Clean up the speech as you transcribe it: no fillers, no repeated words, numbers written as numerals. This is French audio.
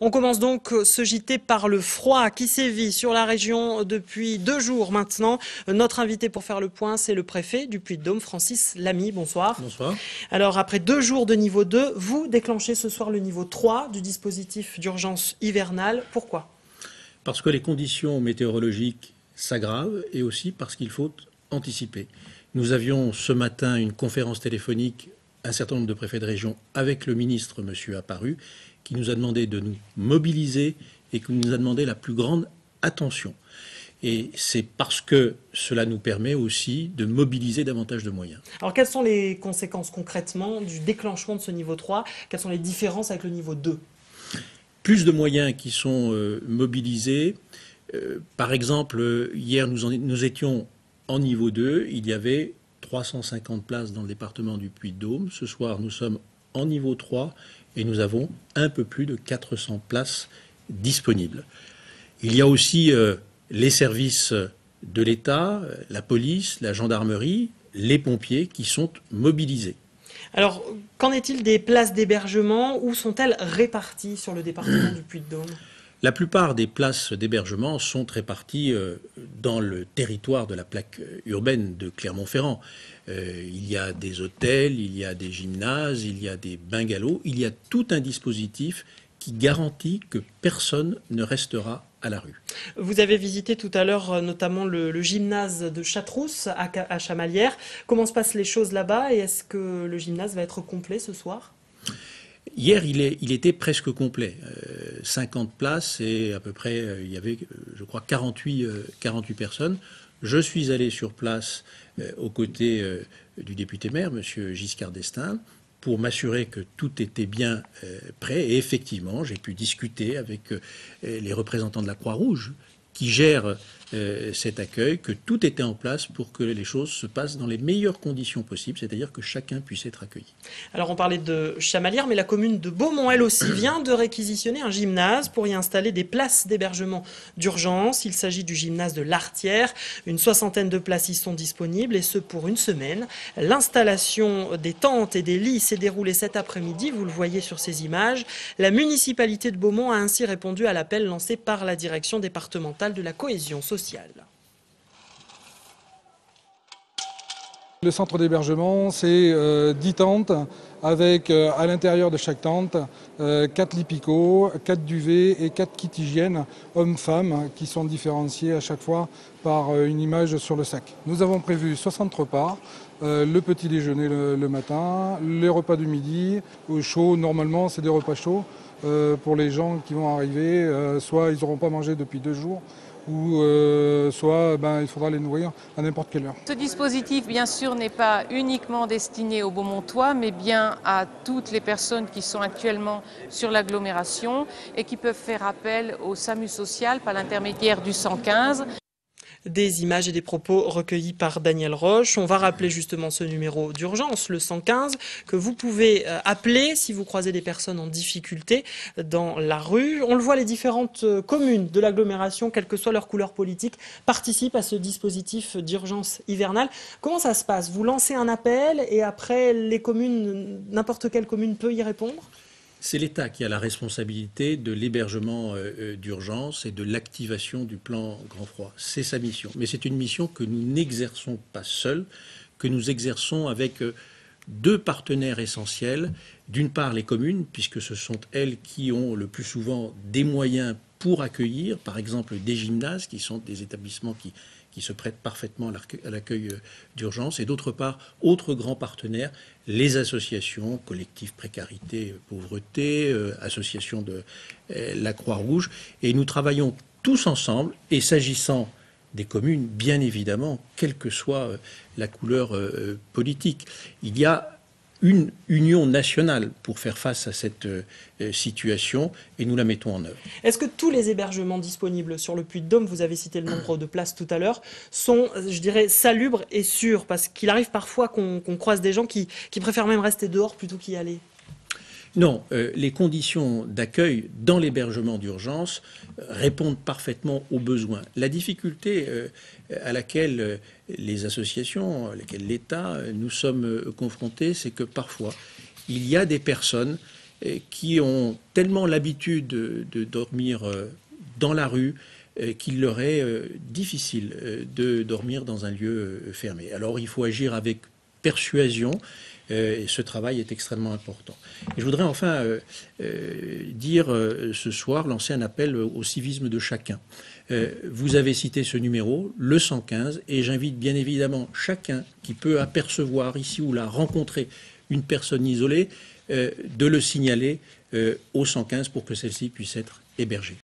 On commence donc ce JT par le froid qui sévit sur la région depuis 2 jours maintenant. Notre invité pour faire le point, c'est le préfet du Puy-de-Dôme, Francis Lamy. Bonsoir. Bonsoir. Alors, après 2 jours de niveau 2, vous déclenchez ce soir le niveau 3 du dispositif d'urgence hivernale. Pourquoi? Parce que les conditions météorologiques s'aggravent et aussi parce qu'il faut anticiper. Nous avions ce matin une conférence téléphonique, un certain nombre de préfets de région, avec le ministre, M. Apparu, qui nous a demandé de nous mobiliser et qui nous a demandé la plus grande attention. Et c'est parce que cela nous permet aussi de mobiliser davantage de moyens. Alors, quelles sont les conséquences concrètement du déclenchement de ce niveau 3? Quelles sont les différences avec le niveau 2? Plus de moyens qui sont mobilisés. Par exemple, hier, nous étions en niveau 2. Il y avait 350 places dans le département du Puy-de-Dôme. Ce soir, nous sommes en niveau 3 et nous avons un peu plus de 400 places disponibles. Il y a aussi les services de l'État, la police, la gendarmerie, les pompiers qui sont mobilisés. Alors, qu'en est-il des places d'hébergement? Où sont-elles réparties sur le département du Puy-de-Dôme? La plupart des places d'hébergement sont réparties dans le territoire de la plaque urbaine de Clermont-Ferrand. Il y a des hôtels, il y a des gymnases, il y a des bungalows, il y a tout un dispositif qui garantit que personne ne restera à la rue. Vous avez visité tout à l'heure notamment le gymnase de Chatrousse à Chamalières. Comment se passent les choses là-bas et est-ce que le gymnase va être complet ce soir? Hier, il était presque complet. 50 places et à peu près, il y avait, je crois, 48 personnes. Je suis allé sur place aux côtés du député maire, M. Giscard d'Estaing, pour m'assurer que tout était bien prêt. Et effectivement, j'ai pu discuter avec les représentants de la Croix-Rouge qui gèrent cet accueil, que tout était en place pour que les choses se passent dans les meilleures conditions possibles, c'est-à-dire que chacun puisse être accueilli. Alors on parlait de Chamalières, mais la commune de Beaumont, elle aussi, vient de réquisitionner un gymnase pour y installer des places d'hébergement d'urgence. Il s'agit du gymnase de l'Artière. Une 60aine de places y sont disponibles, et ce pour une semaine. L'installation des tentes et des lits s'est déroulée cet après-midi, vous le voyez sur ces images. La municipalité de Beaumont a ainsi répondu à l'appel lancé par la direction départementale de la cohésion sociale. Le centre d'hébergement, c'est 10 tentes avec à l'intérieur de chaque tente 4 lits picots, 4 duvets et 4 kits hygiène hommes-femmes qui sont différenciés à chaque fois par une image sur le sac. Nous avons prévu 60 repas, le petit déjeuner le matin, les repas du midi, chaud, normalement c'est des repas chauds pour les gens qui vont arriver, soit ils n'auront pas mangé depuis 2 jours, ou soit il faudra les nourrir à n'importe quelle heure. Ce dispositif, bien sûr, n'est pas uniquement destiné aux Beaumontois, mais bien à toutes les personnes qui sont actuellement sur l'agglomération et qui peuvent faire appel au SAMU social par l'intermédiaire du 115. Des images et des propos recueillis par Daniel Roche. On va rappeler justement ce numéro d'urgence, le 115, que vous pouvez appeler si vous croisez des personnes en difficulté dans la rue. On le voit, les différentes communes de l'agglomération, quelle que soit leur couleur politique, participent à ce dispositif d'urgence hivernale. Comment ça se passe? Vous lancez un appel et après, les communes, n'importe quelle commune peut y répondre? C'est l'État qui a la responsabilité de l'hébergement d'urgence et de l'activation du plan Grand Froid. C'est sa mission. Mais c'est une mission que nous n'exerçons pas seuls, que nous exerçons avec 2 partenaires essentiels. D'une part, les communes, puisque ce sont elles qui ont le plus souvent des moyens pour accueillir, par exemple des gymnases, qui sont des établissements qui se prêtent parfaitement à l'accueil d'urgence. Et d'autre part, autres grands partenaires, les associations, collectifs précarité, pauvreté, associations de la Croix-Rouge. Et nous travaillons tous ensemble, et s'agissant des communes, bien évidemment, quelle que soit la couleur politique. Il y a une union nationale pour faire face à cette situation et nous la mettons en œuvre. Est-ce que tous les hébergements disponibles sur le Puy-de-Dôme, vous avez cité le nombre de places tout à l'heure, sont, je dirais, salubres et sûrs? Parce qu'il arrive parfois qu'on croise des gens qui préfèrent même rester dehors plutôt qu'y aller. Non, les conditions d'accueil dans l'hébergement d'urgence répondent parfaitement aux besoins. La difficulté à laquelle les associations, à laquelle l'État, nous sommes confrontés, c'est que parfois, il y a des personnes qui ont tellement l'habitude de dormir dans la rue qu'il leur est difficile de dormir dans un lieu fermé. Alors il faut agir avec persuasion, et ce travail est extrêmement important. Et je voudrais enfin dire ce soir, lancer un appel au civisme de chacun. Vous avez cité ce numéro, le 115, et j'invite bien évidemment chacun qui peut apercevoir ici ou là, rencontrer une personne isolée, de le signaler au 115 pour que celle-ci puisse être hébergée.